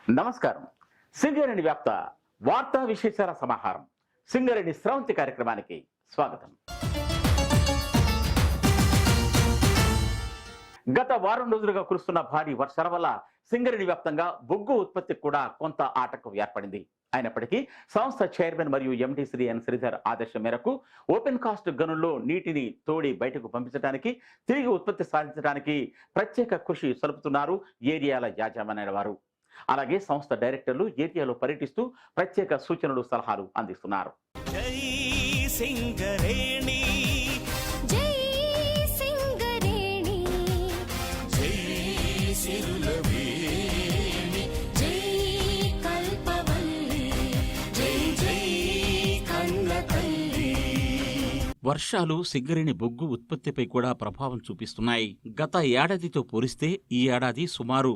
నమస్కారం. సింగరేణి వ్యాప్త వార్తా విశేషాల సమాహారం సింగరేణి స్రవంతి కార్యక్రమానికి స్వాగతం. గత వారం రోజులుగా కురుస్తున్న భారీ వర్షాల వల్ల సింగరేణి వ్యాప్తంగా బొగ్గు ఉత్పత్తికి కూడా కొంత ఆటంకం ఏర్పడింది. అయినప్పటికీ సంస్థ చైర్మన్ మరియు ఎండి శ్రీ ఎన్ శ్రీధర్ ఆదేశం మేరకు ఓపెన్ కాస్ట్ గనుల్లో నీటిని తోడి బయటకు పంపించడానికి, తిరిగి ఉత్పత్తి సాధించడానికి ప్రత్యేక కృషి సలుపుతున్నారు ఏరియాల యాజమాన్యాల వారు. అలాగే సంస్థ డైరెక్టర్లు ఏరియాలో పర్యటిస్తూ ప్రత్యేక సూచనలు, సలహాలు అందిస్తున్నారు. జై సింగరేణి, జై సింగరేణి, జై సిరులవేణి, జై కల్పవల్లి, జై జై కన్న తల్లి. వర్షాలు సింగరేణి బొగ్గు ఉత్పత్తిపై కూడా ప్రభావం చూపిస్తున్నాయి. గత ఏడాదితో పోలిస్తే ఈ ఏడాది సుమారు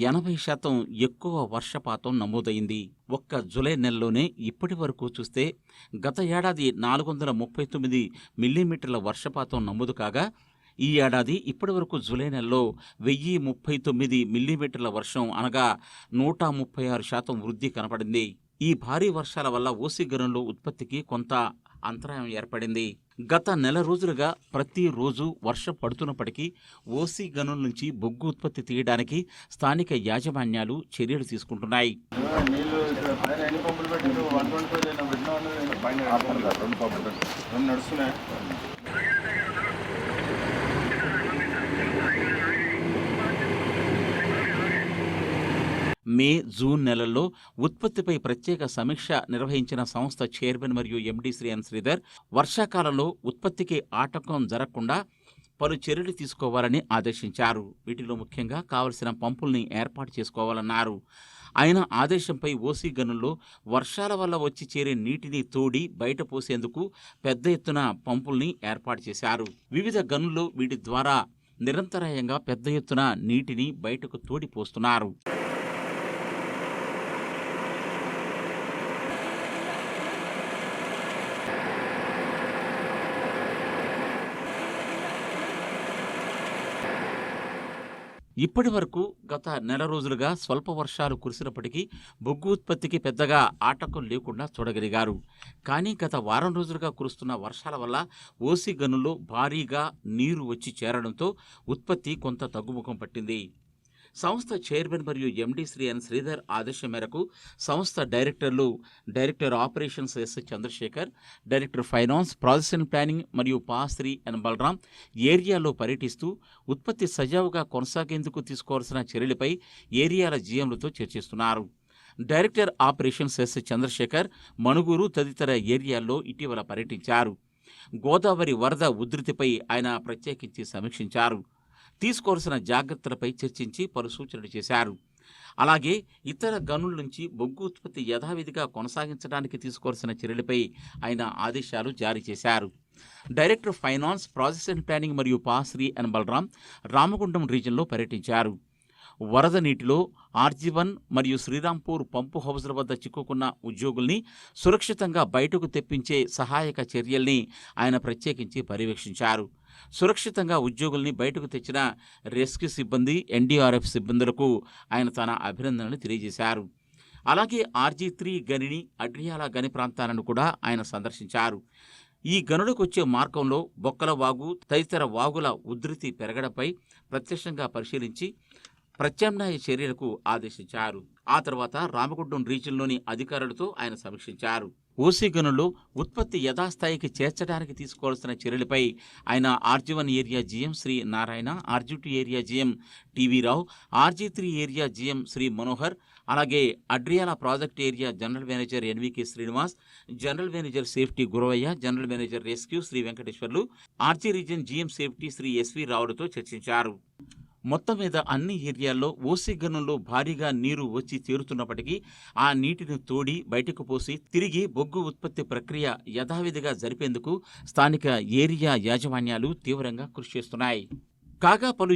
80% ఎక్కువ వర్షపాతం నమోదైంది. ఒక్క జూలై నెలలోనే ఇప్పటి వరకు చూస్తే గత ఏడాది 439 మిల్లీమీటర్ల వర్షపాతం నమోదు కాగా, ఈ ఏడాది ఇప్పటి వరకు జూలై నెలలో 1039 మిల్లీమీటర్ల వర్షం అనగా 136% వృద్ధి కనపడింది. ఈ భారీ వర్షాల వల్ల ఓసీ గనుల్లో ఉత్పత్తికి కొంత అంతరాయం ఏర్పడింది. గత నెల రోజులుగా ప్రతిరోజు వర్షం పడుతున్నప్పటికీ ఓసీ గనుల నుంచి బొగ్గు ఉత్పత్తి తీయడానికి స్థానిక యాజమాన్యాలు చర్యలు తీసుకుంటున్నాయి. మే, జూన్ నెలల్లో ఉత్పత్తిపై ప్రత్యేక సమీక్ష నిర్వహించిన సంస్థ చైర్మన్ మరియు ఎండి శ్రీ ఎన్ శ్రీధర్ వర్షాకాలంలో ఉత్పత్తికి ఆటంకం జరగకుండా పలు చర్యలు తీసుకోవాలని ఆదేశించారు. వీటిలో ముఖ్యంగా కావలసిన పంపుల్ని ఏర్పాటు చేసుకోవాలన్నారు. ఆయన ఆదేశంపై ఓసీ గనుల్లో వర్షాల వల్ల వచ్చి చేరే నీటిని తోడి బయట పోసేందుకు పెద్ద ఎత్తున పంపుల్ని ఏర్పాటు చేశారు. వివిధ గనుల్లో వీటి ద్వారా నిరంతరాయంగా పెద్ద ఎత్తున నీటిని బయటకు తోడి పోస్తున్నారు. ఇప్పటి వరకు గత నెల రోజులుగా స్వల్ప వర్షాలు కురిసినప్పటికీ బొగ్గు ఉత్పత్తికి పెద్దగా ఆటంకం లేకుండా చూడగలిగారు. కానీ గత వారం రోజులుగా కురుస్తున్న వర్షాల వల్ల ఓసీ గనుల్లో భారీగా నీరు వచ్చి చేరడంతో ఉత్పత్తి కొంత తగ్గుముఖం పట్టింది. సంస్థ చైర్మన్ మరియు ఎండి శ్రీ ఎన్ శ్రీధర్ ఆదేశం మేరకు సంస్థ డైరెక్టర్లు director operations S Chandrashekar, director finance, projects and planning మరియు పా.శ్రీ ఎన్ బలరాం ఏరియాలో పర్యటిస్తూ ఉత్పత్తి సజావుగా కొనసాగేందుకు తీసుకోవాల్సిన చర్యలపై ఏరియాల జీఎంలతో చర్చిస్తున్నారు. Director operations S Chandrashekar Manuguru తదితర ఏరియాల్లో ఇటీవల పర్యటించారు. గోదావరి వరద ఉధృతిపై ఆయన ప్రత్యేకించి సమీక్షించారు. తీసుకోవాల్సిన జాగ్రత్తలపై చర్చించి పలు సూచనలు చేశారు. అలాగే ఇతర గనుల నుంచి బొగ్గు ఉత్పత్తి యథావిధిగా కొనసాగించడానికి తీసుకోవాల్సిన చర్యలపై ఆయన ఆదేశాలు జారీ చేశారు. Director finance, projects and planning మరియు పా.శ్రీ ఎన్ బలరాం రామగుండం రీజియన్లో పర్యటించారు. వరద నీటిలో ఆర్జీ1 మరియు శ్రీరాంపూర్ పంపు హౌజుల వద్ద చిక్కుకున్న ఉద్యోగుల్ని సురక్షితంగా బయటకు తెప్పించే సహాయక చర్యల్ని ఆయన ప్రత్యేకించి పర్యవేక్షించారు. సురక్షితంగా ఉద్యోగుల్ని బయటకు తెచ్చిన రెస్క్యూ సిబ్బంది, ఎన్డీఆర్ఎఫ్ సిబ్బందులకు ఆయన తన అభినందనలు తెలియజేశారు. అలాగే ఆర్జీ3 గనిని, అడ్రియాల గని ప్రాంతాలను కూడా ఆయన సందర్శించారు. ఈ గనులకు వచ్చే మార్గంలో బొక్కల వాగు తదితర వాగుల ఉధృతి పెరగడంపై ప్రత్యక్షంగా పరిశీలించి ప్రత్యామ్నాయ చర్యలకు ఆదేశించారు. ఆ తర్వాత రామగుండం రీజియన్లోని అధికారులతో ఆయన సమీక్షించారు. ఓసీ గనుల్లో ఉత్పత్తి యథాస్థాయికి చేర్చడానికి తీసుకోవాల్సిన చర్యలపై ఆయన RG one area GM Shri Narayana, RG two area GM TV Rao, RG three area GM Shri Manohar, అలాగే Adriyala project area general manager NVK Srinivas, general manager safety Guravaiah, general manager rescue Shri Venkateswarlu, RG region GM safety Shri SV రావులతో చర్చించారు. మొత్తం మీద అన్ని ఏరియాల్లో ఓసీ గనుల్లో భారీగా నీరు వచ్చి చేరుతున్నప్పటికీ ఆ నీటిని తోడి బయటకు పోసి తిరిగి బొగ్గు ఉత్పత్తి ప్రక్రియ యథావిధిగా జరిపేందుకు స్థానిక ఏరియా యాజమాన్యాలు తీవ్రంగా కృషి చేస్తున్నాయి. కాగా పలు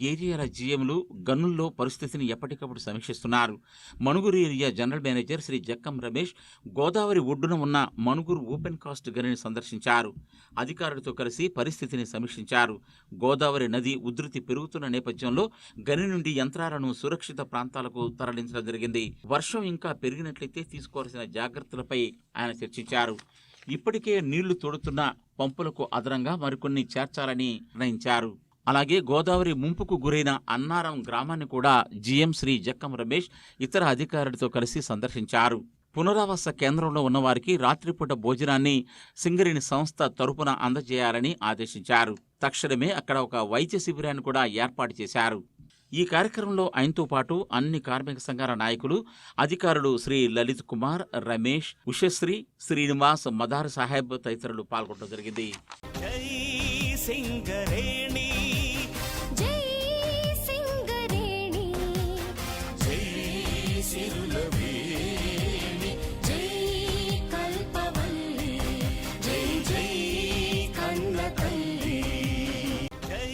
ఏరియాల జీఎంలు గన్నుల్లో పరిస్థితిని ఎప్పటికప్పుడు సమీక్షిస్తున్నారు. Manuguru area general manager Shri Jakkam Ramesh Godavari ఒడ్డున ఉన్న మణుగూరు ఓపెన్ కాస్ట్ గనిని సందర్శించారు. అధికారులతో కలిసి పరిస్థితిని సమీక్షించారు. గోదావరి నది ఉధృతి పెరుగుతున్న నేపథ్యంలో గని నుండి యంత్రాలను సురక్షిత ప్రాంతాలకు తరలించడం జరిగింది. వర్షం ఇంకా పెరిగినట్లయితే తీసుకోవాల్సిన జాగ్రత్తలపై ఆయన చర్చించారు. ఇప్పటికే నీళ్లు తోడుతున్న పంపులకు అదనంగా మరికొన్ని చేర్చాలని నిర్ణయించారు. అలాగే గోదావరి ముంపుకు గురైన అన్నారం గ్రామాన్ని కూడా జీఎం శ్రీ జక్కం రమేష్ ఇతర అధికారులతో కలిసి సందర్శించారు. పునరావాస కేంద్రంలో ఉన్నవారికి రాత్రిపూట భోజనాన్ని సింగరేణి సంస్థ తరపున అందజేయాలని ఆదేశించారు. తక్షణమే అక్కడ ఒక వైద్య శిబిరాన్ని కూడా ఏర్పాటు చేశారు. ఈ కార్యక్రమంలో ఆయనతో పాటు అన్ని కార్మిక సంఘాల నాయకులు, అధికారులు శ్రీ లలిత్ కుమార్, రమేష్, ఉషశ్రీ, శ్రీనివాస్, మదార్ సాహెబ్ తదితరులు పాల్గొనడం జరిగింది. జై సింగరేణి, జై సింగరేణి, జై సిరులవేణి, జై కల్పవల్లి, జై జై కన్న తల్లి. జై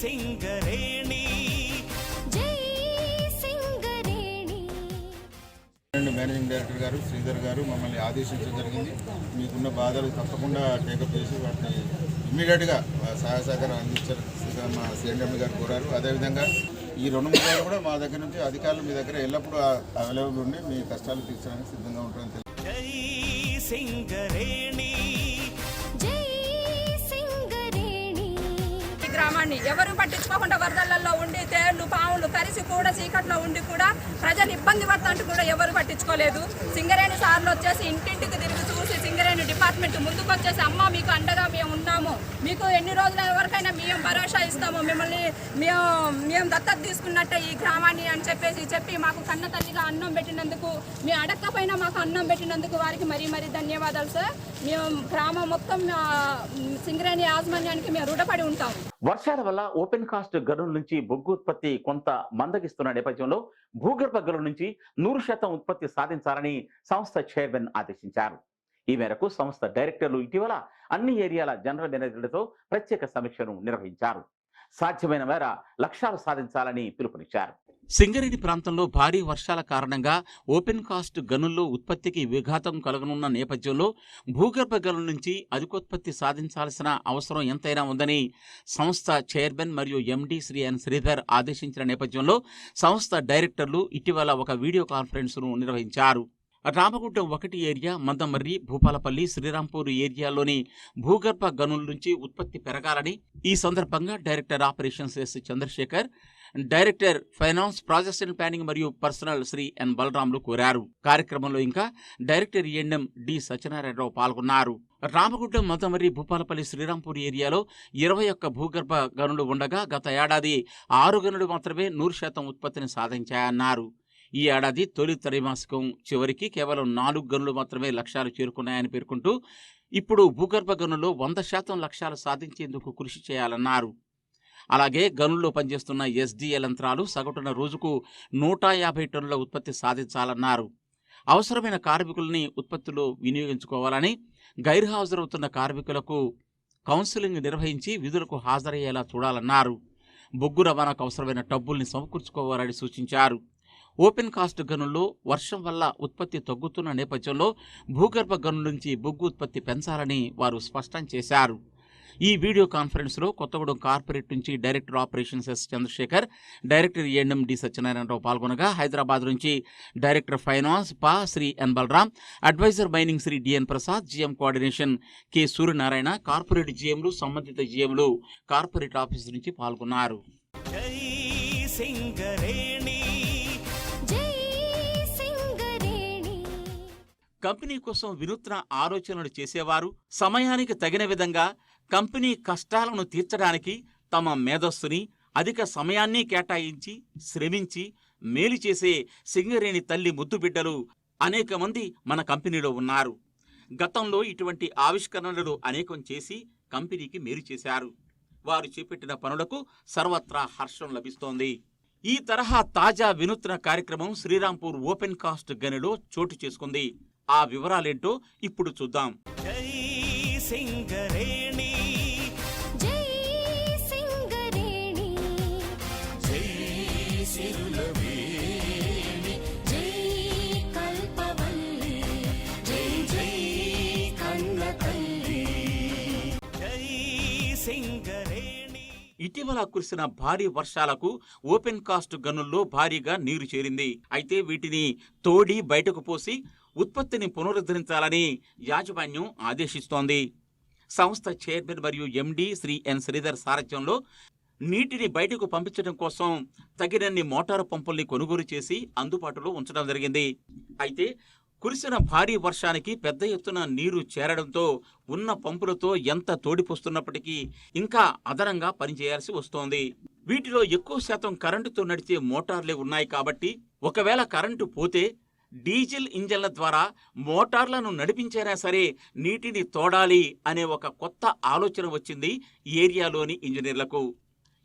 సింగరేణి, జై సింగరేణి. మేనేజింగ్ డైరెక్టర్ గారు శ్రీధర్ గారు మమ్మల్ని ఆదేశించడం జరిగింది. మీకున్న బాధలు తప్పకుండా టేకప్ చేసి వాటిని ఇమ్మీడియట్గా సహాయ సహకారం అందించారు మా సిఎండి గారు కోరారు. అదేవిధంగా ఈ 2-3 రోజులు కూడా మా దగ్గర నుంచి అధికారులు మీ దగ్గర ఎల్లప్పుడూ అవైలబుల్ ఉండి మీ కష్టాలు తీర్చడానికి సిద్ధంగా ఉంటారని తెలియదు. జై సింగరేణి, జై సింగరేణి. ఈ గ్రామాన్ని ఎవరు పట్టించుకోకుండా వరదలలో ఉండి తేళ్లు పాములు తరిసి కూడా చీకట్లో ఉండి కూడా ప్రజలు ఇబ్బంది పడుతుంటే కూడా ఎవరు పట్టించుకోలేదు. సింగరేణి సార్లు వచ్చేసి ఇంటింటికి తిరిగి చూసి సింగరేణి డిపార్ట్మెంట్ ముందుకు వచ్చేసి అమ్మ మీకు అండగా మేము ఉన్నాము, మీకు ఎన్ని రోజుల వరకైనా మేము భరోసా ఇస్తాము, మిమ్మల్ని మేము దత్తత తీసుకున్నట్టే ఈ గ్రామాన్ని అని చెప్పి మాకు కన్న తల్లిగా అన్నం పెట్టినందుకు, మీ అడక్కపోయినా మాకు అన్నం పెట్టినందుకు వారికి మరీ ధన్యవాదాలు సార్. మేము గ్రామం మొత్తం సింగరేణి యాజమాన్యానికి మేము రుణపడి ఉంటాము. వర్షాల వల్ల ఓపెన్ కాస్ట్ గనుల నుంచి బొగ్గు ఉత్పత్తి కొంత మందగిస్తున్న నేపథ్యంలో భూగర్భ గనుల నుంచి 100% ఉత్పత్తి సాధించాలని సంస్థ చైర్మన్ ఆదేశించారు. ఈ మేరకు సంస్థ డైరెక్టర్లు ఇటీవల అన్ని ఏరియాల జనరల్ మేనేజర్లతో ప్రత్యేక సమీక్షను నిర్వహించారు. సాధ్యమైన మేర లక్ష్యాలు సాధించాలని పిలుపునిచ్చారు. సింగరేణి ప్రాంతంలో భారీ వర్షాల కారణంగా ఓపెన్ కాస్ట్ గనుల్లో ఉత్పత్తికి విఘాతం కలగనున్న నేపథ్యంలో భూగర్భ గనుల నుంచి అధికోత్పత్తి సాధించాల్సిన అవసరం ఎంతైనా ఉందని సంస్థ చైర్మన్ మరియు ఎండి శ్రీ ఎన్ శ్రీధర్ ఆదేశించిన నేపథ్యంలో సంస్థ డైరెక్టర్లు ఇటీవల ఒక వీడియో కాన్ఫరెన్స్ను నిర్వహించారు. రామగుండం 1 ఏరియా, మందమర్రి, భూపాలపల్లి, శ్రీరాంపూర్ ఏరియాలోని భూగర్భ గనుల నుంచి ఉత్పత్తి పెరగాలని ఈ సందర్భంగా director operations S Chandrashekar, director finance, projects and planning మరియు పర్సనల్ శ్రీ ఎన్ బలరాంలు కోరారు. కార్యక్రమంలో ఇంకా డైరెక్టర్ ఎన్ఎం డి సత్యనారాయణరావు పాల్గొన్నారు. రామగుండం, మందమర్రి, భూపాలపల్లి, శ్రీరాంపూర్ ఏరియాలో 21 భూగర్భ గనులు ఉండగా గత ఏడాది 6 గనులు మాత్రమే 100% ఉత్పత్తిని సాధించాయన్నారు. ఈ ఏడాది తొలి త్రైమాసికం చివరికి కేవలం 4 గనులు మాత్రమే లక్ష్యాలు చేరుకున్నాయని పేర్కొంటూ ఇప్పుడు భూగర్భ గనుల్లో 100% లక్ష్యాలు సాధించేందుకు కృషి చేయాలన్నారు. అలాగే గనుల్లో పనిచేస్తున్న ఎస్డిఎల్ యంత్రాలు సగటున రోజుకు 150 టన్నుల ఉత్పత్తి సాధించాలన్నారు. అవసరమైన కార్మికుల్ని ఉత్పత్తిలో వినియోగించుకోవాలని, గైర్హాజరవుతున్న కార్మికులకు కౌన్సిలింగ్ నిర్వహించి విధులకు హాజరయ్యేలా చూడాలన్నారు. బొగ్గు రవాణాకు అవసరమైన డబ్బుల్ని సమకూర్చుకోవాలని సూచించారు. ఓపెన్ కాస్ట్ గనుల్లో వర్షం వల్ల ఉత్పత్తి తగ్గుతున్న నేపథ్యంలో భూగర్భ గనుల నుంచి బొగ్గు ఉత్పత్తి పెంచాలని వారు స్పష్టం చేశారు. ఈ వీడియో కాన్ఫరెన్స్లో కొత్తగూడెం కార్పొరేట్ నుంచి director operations S Chandrashekar, director NM D Satyanarayanarao పాల్గొనగా హైదరాబాద్ నుంచి డైరెక్టర్ ఫైనాన్స్ పా Shri N Balram, advisor mining Shri DN Prasad, GM coordination K Suryanarayana, corporate జిఎంలు, సంబంధిత జిఎంలు కార్పొరేట్ ఆఫీస్ నుంచి పాల్గొన్నారు. జై సింగరేణి, జై సింగరేణి. కంపెనీ కోసం వినూత్న ఆలోచనలు చేసేవారు సమయానికి తగిన విధంగా కంపెనీ కష్టాలను తీర్చడానికి తమ మేధస్సుని, అధిక సమయాన్ని కేటాయించి శ్రమించి మేలు చేసే సింగరేణి తల్లి ముద్దు బిడ్డలు అనేక మంది మన కంపెనీలో ఉన్నారు. గతంలో ఇటువంటి ఆవిష్కరణలు అనేకం చేసి కంపెనీకి మేలు చేశారు. వారు చేపట్టిన పనులకు సర్వత్రా హర్షం లభిస్తోంది. ఈ తరహా తాజా వినూత్న కార్యక్రమం శ్రీరాంపూర్ ఓపెన్ కాస్ట్ గనిలో చోటు చేసుకుంది. ఆ వివరాలేంటో ఇప్పుడు చూద్దాం. జై సింగరేణి, జై సింగరేణి. ఇటీవల కురిసిన భారీ వర్షాలకు ఓపెన్ కాస్ట్ గనుల్లో భారీగా నీరు చేరింది. అయితే వీటిని తోడి బయటకు పోసి ఉత్పత్తిని పునరుద్ధరించాలని యాజమాన్యం ఆదేశిస్తోంది. సంస్థ చైర్మన్ మరియు ఎండీ శ్రీ ఎన్ శ్రీధర్ సారథ్యంలో నీటిని బయటకు పంపించడం కోసం తగినన్ని మోటారు పంపుల్ని కొనుగోలు చేసి అందుబాటులో ఉంచడం జరిగింది. అయితే కురిసిన భారీ వర్షానికి పెద్ద ఎత్తున నీరు చేరడంతో ఉన్న పంపులతో ఎంత తోడిపోస్తున్నప్పటికీ ఇంకా అదనంగా పనిచేయాల్సి వస్తోంది. వీటిలో ఎక్కువ శాతం కరెంటుతో నడిచే మోటార్లే ఉన్నాయి కాబట్టి ఒకవేళ కరెంటు పోతే డీజిల్ ఇంజన్ల ద్వారా మోటార్లను నడిపించైనా సరే నీటిని తోడాలి అనే ఒక కొత్త ఆలోచన వచ్చింది ఏరియాలోని ఇంజనీర్లకు.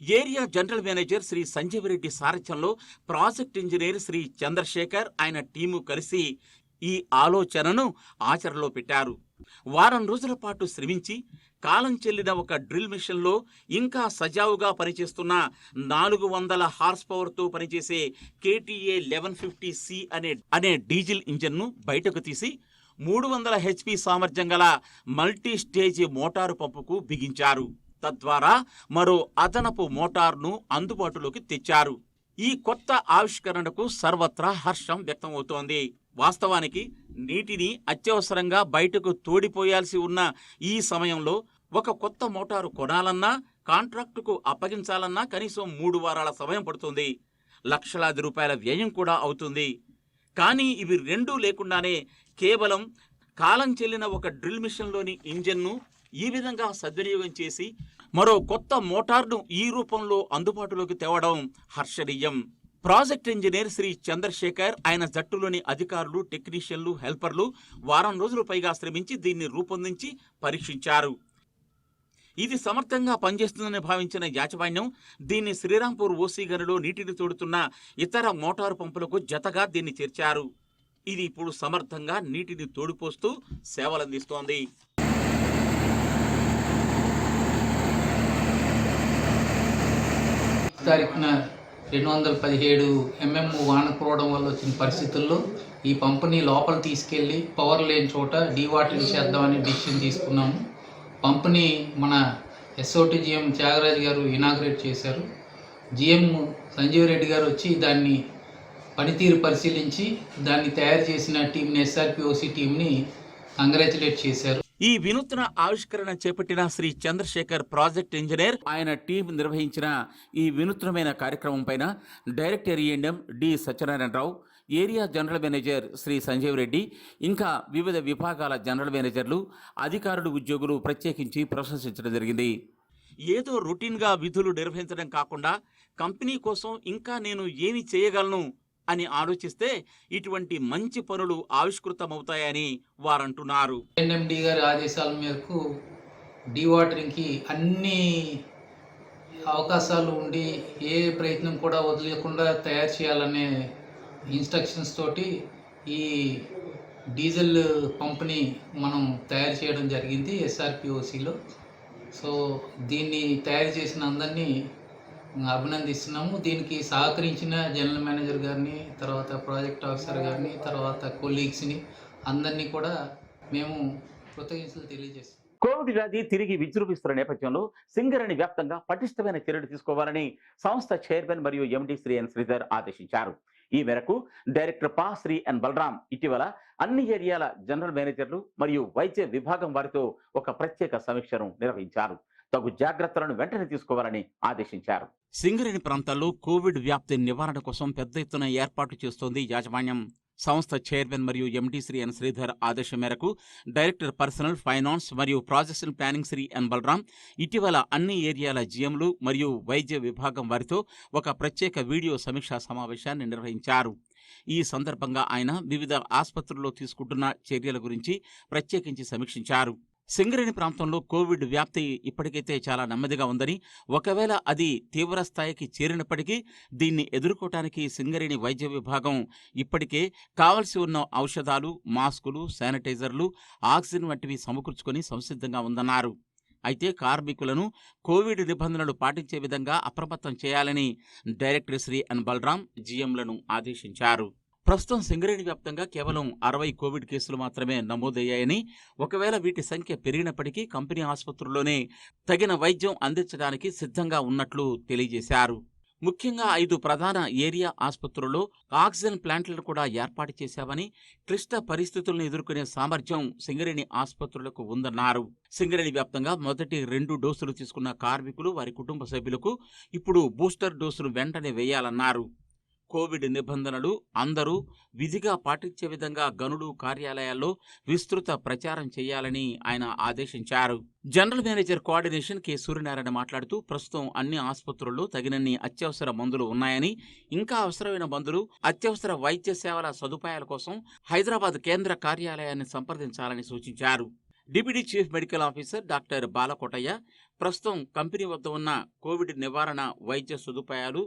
Area general manager Shri Sanjeev Reddy సారథ్యంలో ప్రాజెక్ట్ ఇంజనీర్ శ్రీ చంద్రశేఖర్ ఆయన టీము కలిసి ఈ ఆలోచనను ఆచరణలో పెట్టారు. వారం రోజుల పాటు శ్రమించి కాలం చెల్లిన ఒక డ్రిల్ మిషన్లో ఇంకా సజావుగా పనిచేస్తున్న 400 హార్స్ పవర్తో పనిచేసే KTA 1150C అనే డీజిల్ ఇంజన్ను బయటకు తీసి 300 HP సామర్థ్యం గల మల్టీ స్టేజ్ మోటారు పంపుకు బిగించారు. తద్వారా మరో అదనపు మోటార్ను అందుబాటులోకి తెచ్చారు. ఈ కొత్త ఆవిష్కరణకు సర్వత్రా హర్షం వ్యక్తమవుతోంది. వాస్తవానికి నీటిని అత్యవసరంగా బయటకు తోడిపోయాల్సి ఉన్న ఈ సమయంలో ఒక కొత్త మోటారు కొనాలన్నా కాంట్రాక్టుకు అప్పగించాలన్నా కనీసం 3 వారాల సమయం పడుతుంది. లక్షలాది రూపాయల వ్యయం కూడా అవుతుంది. కానీ ఇవి రెండూ లేకుండానే కేవలం కాలం చెల్లిన ఒక డ్రిల్ మిషన్లోని ఇంజన్ను ఈ విధంగా సద్వినియోగం చేసి మరో కొత్త మోటార్ను ఈ రూపంలో అందుబాటులోకి తేవడం హర్షణీయం. ప్రాజెక్ట్ ఇంజనీర్ శ్రీ చంద్రశేఖర్ ఆయన జట్టులోని అధికారులు, టెక్నీషియన్లు, హెల్పర్లు వారం రోజులు పైగా శ్రమించి దీన్ని రూపొందించి పరీక్షించారు. ఇది సమర్థంగా పనిచేస్తుందని భావించిన యాజమాన్యం దీన్ని శ్రీరాంపూర్ ఓసీ గనిలో నీటిని తోడుతున్న ఇతర మోటారు పంపులకు జతగా దీన్ని చేర్చారు. ఇది ఇప్పుడు సమర్థంగా నీటిని తోడిపోస్తూ సేవలందిస్తోంది. తారీఖున 217 mm వాన కురవడం వల్ల వచ్చిన పరిస్థితుల్లో ఈ పంపుని లోపల తీసుకెళ్ళి పవర్ లేని చోట డీవాటరింగ్ చేద్దామని డిసిషన్ తీసుకున్నాము. పంపుని మన ఎస్ఓటి జిఎం త్యాగరాజు గారు ఇనాగ్రేట్ చేశారు. జిఎం సంజీవ్ రెడ్డి గారు వచ్చి దాన్ని పనితీరు పరిశీలించి దాన్ని తయారు చేసిన టీంని ఎస్ఆర్పిఓసి టీంని కంగ్రాచులేట్ చేశారు. ఈ వినూత్న ఆవిష్కరణ చేపట్టిన శ్రీ చంద్రశేఖర్ ప్రాజెక్ట్ ఇంజనీర్ ఆయన టీం నిర్వహించిన ఈ వినూత్నమైన కార్యక్రమం పైన director E&M D Satyanarayanarao, area general manager Shri Sanjeev Reddy, ఇంకా వివిధ విభాగాల జనరల్ మేనేజర్లు, అధికారులు, ఉద్యోగులు ప్రత్యేకించి ప్రశంసించడం జరిగింది. ఏదో రొటీన్గా విధులు నిర్వహించడం కాకుండా కంపెనీ కోసం ఇంకా నేను ఏమి చేయగలను అని ఆలోచిస్తే ఇటువంటి మంచి పనులు ఆవిష్కృతమవుతాయని వారంటున్నారు. NMD గారి ఆదేశాల మేరకు డీవాటరింగ్కి అన్ని అవకాశాలు ఉండి ఏ ప్రయత్నం కూడా వదిలేకుండా తయారు చేయాలనే ఇన్స్ట్రక్షన్స్ తోటి ఈ డీజిల్ పంప్ని మనం తయారు చేయడం జరిగింది SRPOCలో. సో దీన్ని తయారు చేసిన అందరినీ అభినందిస్తున్నాము. దీనికి సహకరించిన జనరల్ మేనేజర్ గారిని, తర్వాత ప్రాజెక్ట్ ఆఫీసర్ గారిని, తర్వాత కొలీగ్స్ని అందరినీ కూడా మేము కృతజ్ఞతలు తెలియజేస్తాం. కోవిడ్ వ్యాధి తిరిగి విజృంభిస్తున్న నేపథ్యంలో సింగరేణి వ్యాప్తంగా పటిష్టమైన చర్యలు తీసుకోవాలని సంస్థ చైర్మన్ మరియు ఎండీ శ్రీ ఎన్ శ్రీధర్ ఆదేశించారు. ఈ మేరకు డైరెక్టర్ పా శ్రీ ఎన్ బలరాం ఇటీవల అన్ని ఏరియాల జనరల్ మేనేజర్లు మరియు వైద్య విభాగం వారితో ఒక ప్రత్యేక సమీక్షను నిర్వహించారు. తగు జాగ్రత్తలను వెంటనే తీసుకోవాలని ఆదేశించారు. సింగరేణి ప్రాంతాల్లో కోవిడ్ వ్యాప్తి నివారణ కోసం పెద్ద ఎత్తున ఏర్పాటు చేస్తోంది యాజమాన్యం. సంస్థ చైర్మన్ మరియు ఎండీ శ్రీ ఎన్ శ్రీధర్ ఆదేశం మేరకు డైరెక్టర్ పర్సనల్, ఫైనాన్స్ మరియు projects planning Shri N Balaram ఇటీవల అన్ని ఏరియాల జీఎంలు మరియు వైద్య విభాగం వారితో ఒక ప్రత్యేక వీడియో సమీక్షా సమావేశాన్ని నిర్వహించారు. ఈ సందర్భంగా ఆయన వివిధ ఆసుపత్రుల్లో తీసుకుంటున్న చర్యల గురించి ప్రత్యేకించి సమీక్షించారు. సింగరేణి ప్రాంతంలో కోవిడ్ వ్యాప్తి ఇప్పటికైతే చాలా నెమ్మదిగా ఉందని, ఒకవేళ అది తీవ్ర స్థాయికి చేరినప్పటికీ దీన్ని ఎదుర్కోవటానికి సింగరేణి వైద్య విభాగం ఇప్పటికే కావలసి ఉన్న ఔషధాలు, మాస్కులు, శానిటైజర్లు, ఆక్సిజన్ వంటివి సమకూర్చుకొని సంసిద్ధంగా ఉందన్నారు. అయితే కార్మికులను కోవిడ్ నిబంధనలు పాటించే విధంగా అప్రమత్తం చేయాలని డైరెక్టర్ శ్రీ ఎన్ బలరాం జీఎంలను ఆదేశించారు. ప్రస్తుతం సింగరేణి వ్యాప్తంగా కేవలం 60 కోవిడ్ కేసులు మాత్రమే నమోదయ్యాయని, ఒకవేళ వీటి సంఖ్య పెరిగినప్పటికీ కంపెనీ ఆసుపత్రుల్లోనే తగిన వైద్యం అందించడానికి సిద్ధంగా ఉన్నట్లు తెలియజేశారు. ముఖ్యంగా 5 ప్రధాన ఏరియా ఆసుపత్రుల్లో ఆక్సిజన్ ప్లాంట్లను కూడా ఏర్పాటు చేశామని, క్లిష్ట పరిస్థితులను ఎదుర్కొనే సామర్థ్యం సింగరేణి ఆసుపత్రులకు ఉందన్నారు. సింగరేణి వ్యాప్తంగా మొదటి 2 డోసులు తీసుకున్న కార్మికులు, వారి కుటుంబ సభ్యులకు ఇప్పుడు బూస్టర్ డోసులు వెంటనే వేయాలన్నారు. కోవిడ్ నిబంధనలు అందరూ విధిగా పాటించే విధంగా గనులు, కార్యాలయాల్లో విస్తృత ప్రచారం చేయాలని ఆయన ఆదేశించారు. General manager coordination K Suryanarayana మాట్లాడుతూ, ప్రస్తుతం అన్ని ఆసుపత్రుల్లో తగినన్ని అత్యవసర మందులు ఉన్నాయని, ఇంకా అవసరమైన మందులు, అత్యవసర వైద్య సేవల సదుపాయాల కోసం హైదరాబాద్ కేంద్ర కార్యాలయాన్ని సంప్రదించాలని సూచించారు. Deputy chief medical officer doctor Balakotaiah ప్రస్తుతం కంపెనీ వద్ద ఉన్న కోవిడ్ నివారణ వైద్య సదుపాయాలు,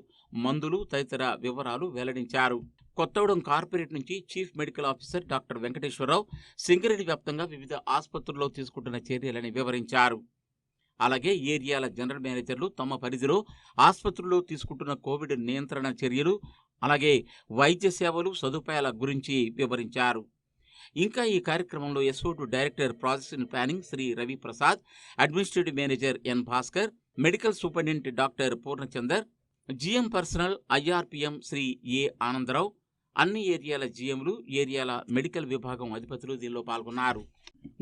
మందులు తదితర వివరాలు వెల్లడించారు. కొత్తగూడెం కార్పొరేట్ నుంచి chief medical officer doctor Venkateswararao Singareni వ్యాప్తంగా వివిధ ఆసుపత్రుల్లో తీసుకుంటున్న చర్యలని వివరించారు. అలాగే ఏరియాల జనరల్ మేనేజర్లు తమ పరిధిలో ఆసుపత్రుల్లో తీసుకుంటున్న కోవిడ్ నియంత్రణ చర్యలు, అలాగే వైద్య సేవలు, సదుపాయాల గురించి వివరించారు. ఇంకా ఈ కార్యక్రమంలో SO2 director projects and planning Shri Ravi Prasad, administrative manager N Bhaskar, medical superintendent doctor Purnachander, GM personnel IRPM Shri A Anandarao, అన్ని ఏరియాల GMలు, ఏరియాల మెడికల్ విభాగం అధిపతులు దీనిలో పాల్గొన్నారు.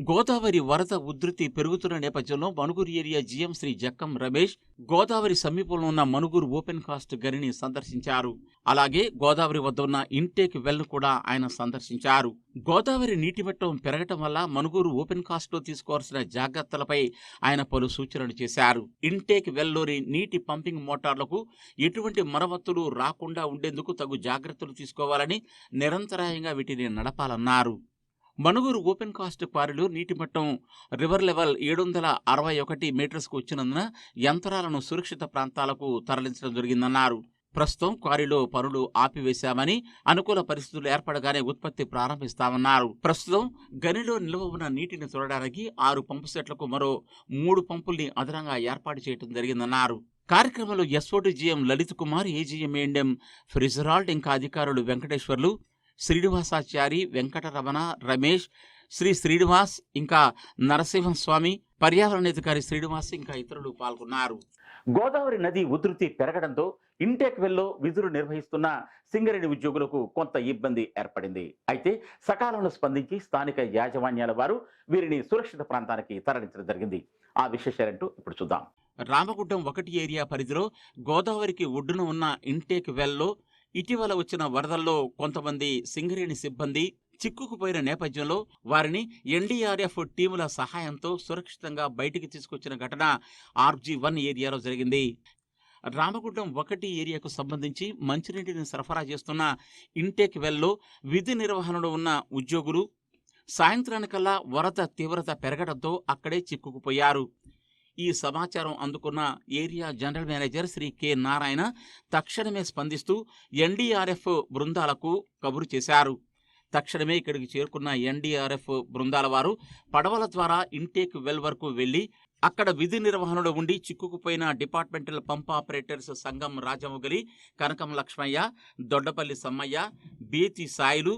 గోదావరి వరద ఉధృతి పెరుగుతున్న నేపథ్యంలో మనుగురు ఏరియా GM శ్రీ జక్కం రమేష్ గోదావరి సమీపంలో ఉన్న మనుగురు ఓపెన్ కాస్ట్ గనిని సందర్శించారు. అలాగే గోదావరి వద్ద ఉన్న ఇంటేక్ వెల్ ను కూడా ఆయన సందర్శించారు. గోదావరి నీటి మట్టం పెరగటం వల్ల మనుగురు ఓపెన్ కాస్ట్ లో తీసుకోవాల్సిన జాగ్రత్తలపై ఆయన పలు సూచనలు చేశారు. ఇంటేక్ వెల్లోని నీటి పంపింగ్ మోటార్లకు ఎటువంటి మరమ్మతులు రాకుండా ఉండేందుకు తగు జాగ్రత్తలు తీసుకోవాలని, నిరంతరాయంగా వీటిని నడపాలన్నారు. మనుగురు ఓపెన్ కాస్ట్ క్వారీలో నీటి మట్టం రివర్ లెవెల్ 761 మీటర్స్కు వచ్చినందున యంత్రాలను సురక్షిత ప్రాంతాలకు తరలించడం జరిగిందన్నారు. ప్రస్తుతం క్వారీలో పనులు ఆపివేశామని, అనుకూల పరిస్థితులు ఏర్పడగానే ఉత్పత్తి ప్రారంభిస్తామన్నారు. ప్రస్తుతం గనిలో నిల్వ ఉన్న నీటిని చూడడానికి 6 పంపు సెట్లకు మరో 3 పంపుల్ని అదనంగా ఏర్పాటు చేయడం జరిగిందన్నారు. కార్యక్రమంలో SO2 GM Lalit Kumar, AGM A&M ఫ్రిజరాల్డ్, ఇంకా అధికారులు వెంకటేశ్వర్లు, శ్రీనివాసాచారి, వెంకటరమణ, రమేష్, శ్రీ శ్రీనివాస్, ఇంకా నరసింహస్వామి, పర్యావరణాధికారి శ్రీనివాస్, ఇంకా ఇతరులు పాల్గొన్నారు. గోదావరి నది ఉధృతి పెరగడంతో ఇంటేక్ వెల్లో విధులు నిర్వహిస్తున్న సింగరేణి ఉద్యోగులకు కొంత ఇబ్బంది ఏర్పడింది. అయితే సకాలంలో స్పందించి స్థానిక యాజమాన్యాల వారు వీరిని సురక్షిత ప్రాంతానికి తరలించడం జరిగింది. ఆ విశేషాలంటూ ఇప్పుడు చూద్దాం. రామగుడ్డం 1 ఏరియా పరిధిలో గోదావరికి ఒడ్డున ఉన్న ఇంటేక్ వెల్లో ఇటీవల వచ్చిన వరదల్లో కొంతమంది సింగరేణి సిబ్బంది చిక్కుకుపోయిన నేపథ్యంలో వారిని NDRF టీముల సహాయంతో సురక్షితంగా బయటికి తీసుకొచ్చిన ఘటన RG1 ఏరియాలో జరిగింది. రామగుడ్డం 1 ఏరియాకు సంబంధించి మంచినీటిని సరఫరా చేస్తున్న ఇంటేక్ వెల్లో విధి నిర్వహణలో ఉన్న ఉద్యోగులు సాయంత్రానికల్లా వరద తీవ్రత పెరగడంతో అక్కడే చిక్కుకుపోయారు. ఈ సమాచారం అందుకున్న area general manager Shri K Narayana తక్షణమే స్పందిస్తూ NDRF బృందాలకు కబురు చేశారు. తక్షణమే ఇక్కడికి చేరుకున్న NDRF బృందాల వారు పడవల ద్వారా ఇంటేక్ వెల్ వరకు వెళ్లి అక్కడ విధి నిర్వహణలో ఉండి చిక్కుకుపోయిన departmental pump operators Sangam Rajamogili, Kanakam Laxmaiah, Doddapalli Sammaiah, Bethi Sailu,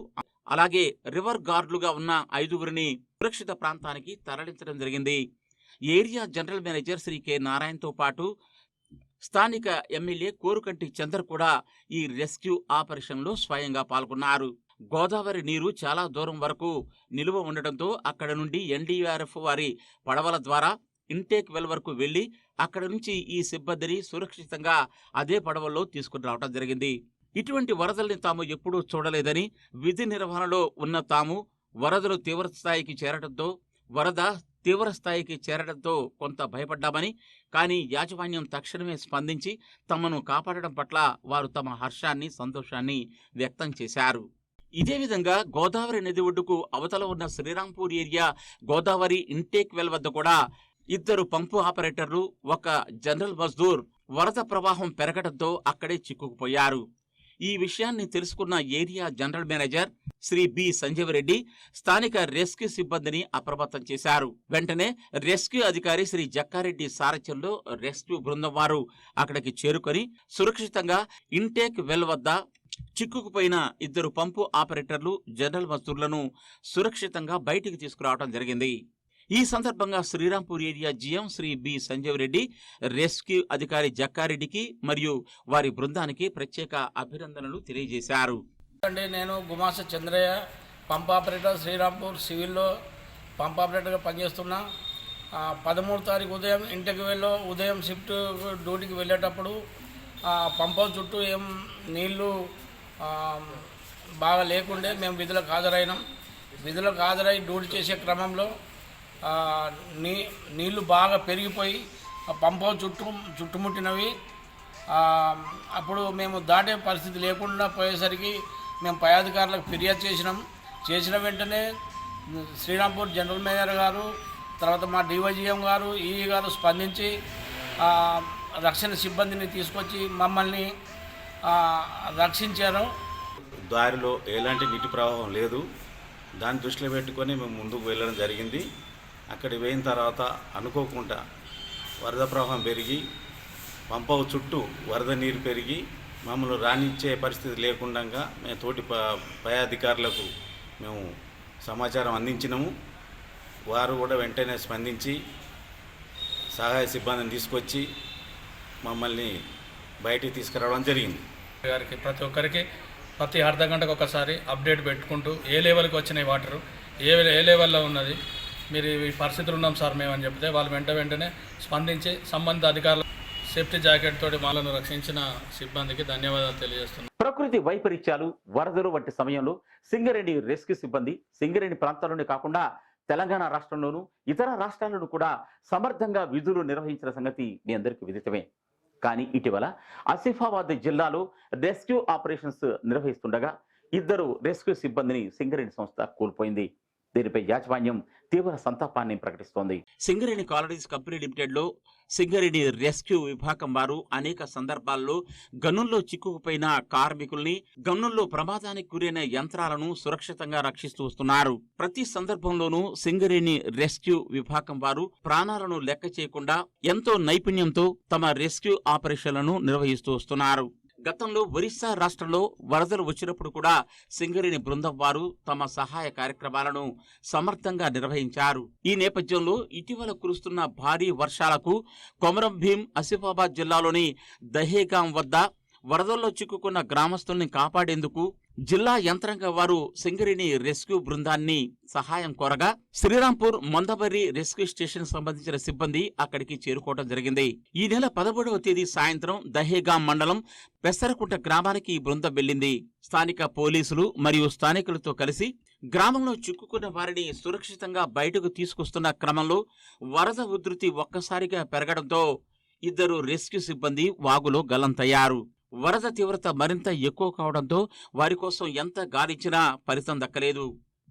అలాగే రివర్ గార్డులుగా ఉన్న 5గురిని సురక్షిత ప్రాంతానికి తరలించడం జరిగింది. Area general manager Shri K నారాయణతో పాటు స్థానిక ఎమ్మెల్యే కోరుకంటి చందర్ కూడా ఈ రెస్క్యూ ఆపరేషన్లో స్వయంగా పాల్గొన్నారు. గోదావరి నీరు చాలా దూరం వరకు నిలువ ఉండడంతో అక్కడ నుండి NDRF వారి పడవల ద్వారా ఇంటేక్ వెల్ వరకు వెళ్లి అక్కడ నుంచి ఈ సిబ్బందిని సురక్షితంగా అదే పడవల్లో తీసుకుని రావడం జరిగింది. ఇటువంటి వరదల్ని తాము ఎప్పుడూ చూడలేదని, విధి నిర్వహణలో ఉన్న తాము వరదలు తీవ్ర స్థాయికి చేరడంతో కొంత భయపడ్డామని, కానీ యాజమాన్యం తక్షణమే స్పందించి తమను కాపాడడం పట్ల వారు తమ హర్షాన్ని, సంతోషాన్ని వ్యక్తం చేశారు. ఇదే విధంగా గోదావరి నది ఒడ్డుకు అవతల ఉన్న Srirampur area Godavari intake well వద్ద కూడా 2 పంపు ఆపరేటర్లు, 1 జనరల్ మజ్దూర్ వరద ప్రవాహం పెరగడంతో అక్కడే చిక్కుకుపోయారు. ఈ విషయాన్ని తెలుసుకున్న area general manager Shri B Sanjeevareddy స్థానిక రెస్క్యూ సిబ్బందిని అప్రమత్తం చేశారు. వెంటనే రెస్క్యూ అధికారి శ్రీ జక్కారెడ్డి సారథ్యంలో రెస్క్యూ బృందం వారు అక్కడికి చేరుకొని సురక్షితంగా ఇంటేక్ వెల్ వద్ద చిక్కుకుపోయిన ఇద్దరు పంపు ఆపరేటర్లు జనరల్ మజ్దూర్లను సురక్షితంగా బయటికి తీసుకురావడం జరిగింది. ఈ సందర్భంగా Srirampur area GM Shri B Sanjeev Reddy, rescue అధికారి జక్కారెడ్డికి మరియు వారి బృందానికి ప్రత్యేక అభినందనలు తెలియజేశారు. నేను గుమాస చంద్రయ్య, పంప్ ఆపరేటర్, శ్రీరాంపూర్ సివిల్లో పంప్ ఆపరేటర్గా పనిచేస్తున్నా. 13 తారీఖు ఉదయం ఇంటికి ఉదయం షిఫ్ట్ డ్యూటీకి వెళ్ళేటప్పుడు పంప్ హౌస్ చుట్టూ ఏం నీళ్లు బాగా లేకుండే మేము విధులకు హాజరైనాం. విధులకు హాజరై డ్యూటీ చేసే క్రమంలో నీళ్లు బాగా పెరిగిపోయి పంప్ హౌస్ చుట్టుముట్టినవి. అప్పుడు మేము దాటే పరిస్థితి లేకుండా పోయేసరికి మేము పై అధికారులకు ఫిర్యాదు చేసిన వెంటనే శ్రీరాంపూర్ జనరల్ మేనేజర్ గారు, తర్వాత మా డివైజీఎం గారు, ఈఈ గారు స్పందించి రక్షణ సిబ్బందిని తీసుకొచ్చి మమ్మల్ని రక్షించారు. దారిలో ఎలాంటి నీటి ప్రవాహం లేదు. దాన్ని దృష్టిలో పెట్టుకొని మేము ముందుకు వెళ్ళడం జరిగింది. అక్కడికి పోయిన తర్వాత అనుకోకుండా వరద ప్రవాహం పెరిగి పంప్ హౌస్ చుట్టూ వరద నీరు పెరిగి మమ్మల్ని రానిచ్చే పరిస్థితి లేకుండా మేము తోటి పై అధికారులకు మేము సమాచారం అందించినాము. వారు కూడా వెంటనే స్పందించి సహాయ సిబ్బందిని తీసుకొచ్చి మమ్మల్ని బయటికి తీసుకురావడం జరిగింది. గారికి ప్రతి ఒక్కరికి ప్రతి అర్ధ గంటకు ఒకసారి అప్డేట్ పెట్టుకుంటూ ఏ లెవెల్కి వచ్చినాయి వాటరు, ఏ లెవెల్లో ఉన్నది, మీరు ఈ పరిస్థితులు ఉన్నాం సార్ మేము అని చెప్తే వాళ్ళు వెంటనే స్పందించి సంబంధిత అధికారులు సేఫ్టీ జాకెట్ తోటి వాళ్ళను రక్షించిన సిబ్బందికి ధన్యవాదాలు తెలియజేస్తున్నాను. ప్రకృతి వైపరీత్యాలు, వరదలు వంటి సమయంలో సింగరేణి రెస్క్యూ సిబ్బంది సింగరేణి ప్రాంతాల్లోనే కాకుండా తెలంగాణ రాష్ట్రంలోనూ ఇతర రాష్ట్రాల్లోనూ కూడా సమర్థంగా విధులు నిర్వహించిన సంగతి మీ అందరికీ విదితమే. కానీ ఇటీవల ఆసిఫాబాద్ జిల్లాలో రెస్క్యూ ఆపరేషన్స్ నిర్వహిస్తుండగా 2 రెస్క్యూ సిబ్బందిని సింగరేణి సంస్థ కోల్పోయింది. దీనిపై యాజమాన్యం తీవ్ర సంతాపాన్ని ప్రకటిస్తోంది. సింగరేణి కాలనీస్ కంపెనీ లిమిటెడ్ లో సింగరేణి రెస్క్యూ విభాగం వారు అనేక సందర్భాల్లో గనుల్లో చిక్కుకుపోయిన కార్మికుల్ని, గనుల్లో ప్రమాదానికి గురైన యంత్రాలను సురక్షితంగా రక్షిస్తూ వస్తున్నారు. ప్రతి సందర్భంలోనూ సింగరేణి రెస్క్యూ విభాగం వారు ప్రాణాలను లెక్క చేయకుండా ఎంతో నైపుణ్యంతో తమ రెస్క్యూ ఆపరేషన్లను నిర్వహిస్తూ వస్తున్నారు. గతంలో ఒరిస్సా రాష్ట్రంలో వరదలు వచ్చినప్పుడు కూడా సింగరేణి బృందం వారు తమ సహాయ కార్యక్రమాలను సమర్థంగా నిర్వహించారు. ఈ నేపథ్యంలో ఇటీవల కురుస్తున్న భారీ వర్షాలకు కొమరం భీం ఆసిఫాబాద్ జిల్లాలోని దహేగాం వద్ద వరదల్లో చిక్కుకున్న గ్రామస్తుల్ని కాపాడేందుకు జిల్లా యంత్రాంగం వారు సింగరేణి రెస్క్యూ బృందాన్ని సహాయం కోరగా శ్రీరాంపూర్ మందబర్రి రెస్క్యూ స్టేషన్ సంబంధించిన సిబ్బంది అక్కడికి చేరుకోవడం జరిగింది. ఈ నెల 13వ తేదీ సాయంత్రం దహేగాం మండలం పెసరకుంట గ్రామానికి ఈ బృందం వెళ్లింది. స్థానిక పోలీసులు మరియు స్థానికులతో కలిసి గ్రామంలో చిక్కుకున్న వారిని సురక్షితంగా బయటకు తీసుకొస్తున్న క్రమంలో వరద ఉధృతి ఒక్కసారిగా పెరగడంతో 2 రెస్క్యూ సిబ్బంది వాగులో గల్లంతయ్యారు. వరద తీవ్రత మరింత ఎక్కువ కావడంతో వారి కోసం ఎంత గాలించినా ఫలితం దక్కలేదు.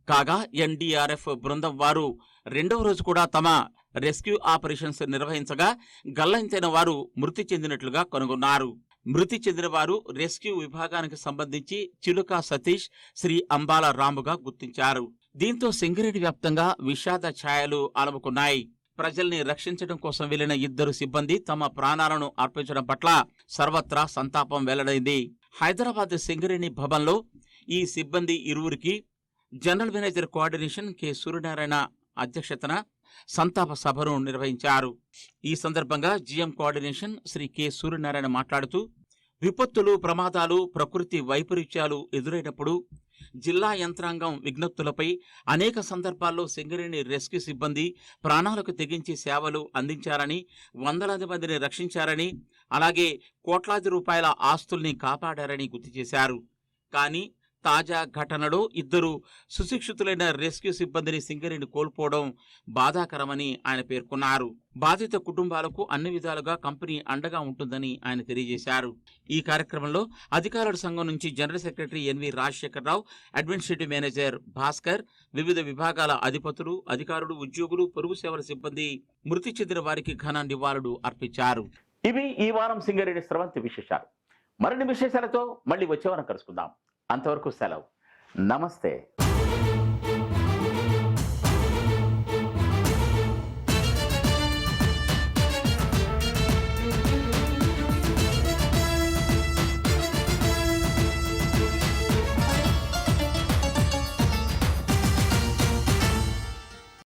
కాగా ఎన్డీఆర్ఎఫ్ బృందం వారు 2వ రోజు కూడా తమ రెస్క్యూ ఆపరేషన్స్ నిర్వహించగా గల్లంతైన వారు మృతి చెందినట్లుగా కనుగొన్నారు. మృతి చెందిన వారు రెస్క్యూ విభాగానికి సంబంధించి చిలుక సతీష్, శ్రీ అంబాల రాముగా గుర్తించారు. దీంతో సింగరేణి వ్యాప్తంగా విషాద ఛాయలు అలుముకున్నాయి. ప్రజల్ని రక్షించడం కోసం వెళ్లిన 2 సిబ్బంది తమ ప్రాణాలను అర్పించడం పట్ల సర్వత్రా సంతాపం వెల్లడైంది. హైదరాబాద్ సింగరేణి భవన్లో ఈ సిబ్బంది ఇరువురికి general manager coordination K Suryanarayana అధ్యక్షతన సంతాప సభను నిర్వహించారు. ఈ సందర్భంగా GM coordination Shri K Suryanarayana మాట్లాడుతూ, విపత్తులు, ప్రమాదాలు, ప్రకృతి వైపరీత్యాలు ఎదురైనప్పుడు జిల్లా యంత్రాంగం విజ్ఞప్తులపై అనేక సందర్భాల్లో సింగరేణి రెస్క్యూ సిబ్బంది ప్రాణాలకు తెగించి సేవలు అందించారని, వందలాది మందిని రక్షించారని, అలాగే కోట్లాది రూపాయల ఆస్తుల్ని కాపాడారని గుర్తు చేశారు. కానీ తాజా ఘటనలో 2 సుశిక్షితులైన రెస్క్యూ సిబ్బందిని సింగరేణి కోల్పోవడం బాధాకరమని ఆయన పేర్కొన్నారు. బాధిత కుటుంబాలకు అన్ని విధాలుగా కంపెనీ అండగా ఉంటుందని ఆయన తెలియజేశారు. ఈ కార్యక్రమంలో అధికారుల సంఘం నుంచి general secretary NV Rajasekhararao, administrative manager Bhaskar, వివిధ విభాగాల అధిపతులు, అధికారులు, ఉద్యోగులు, పొరుగు సేవల సిబ్బంది మృతి చెందిన వారికి ఘన నివాళులు అర్పించారు. ఇవి ఈ వారం సింగరేణి స్రవంతి విశేషాలు. మరిన్ని విశేషాలతో మళ్ళీ వచ్చే వారం కలుసుకుందాం. అంతవరకు సెలవు. నమస్తే.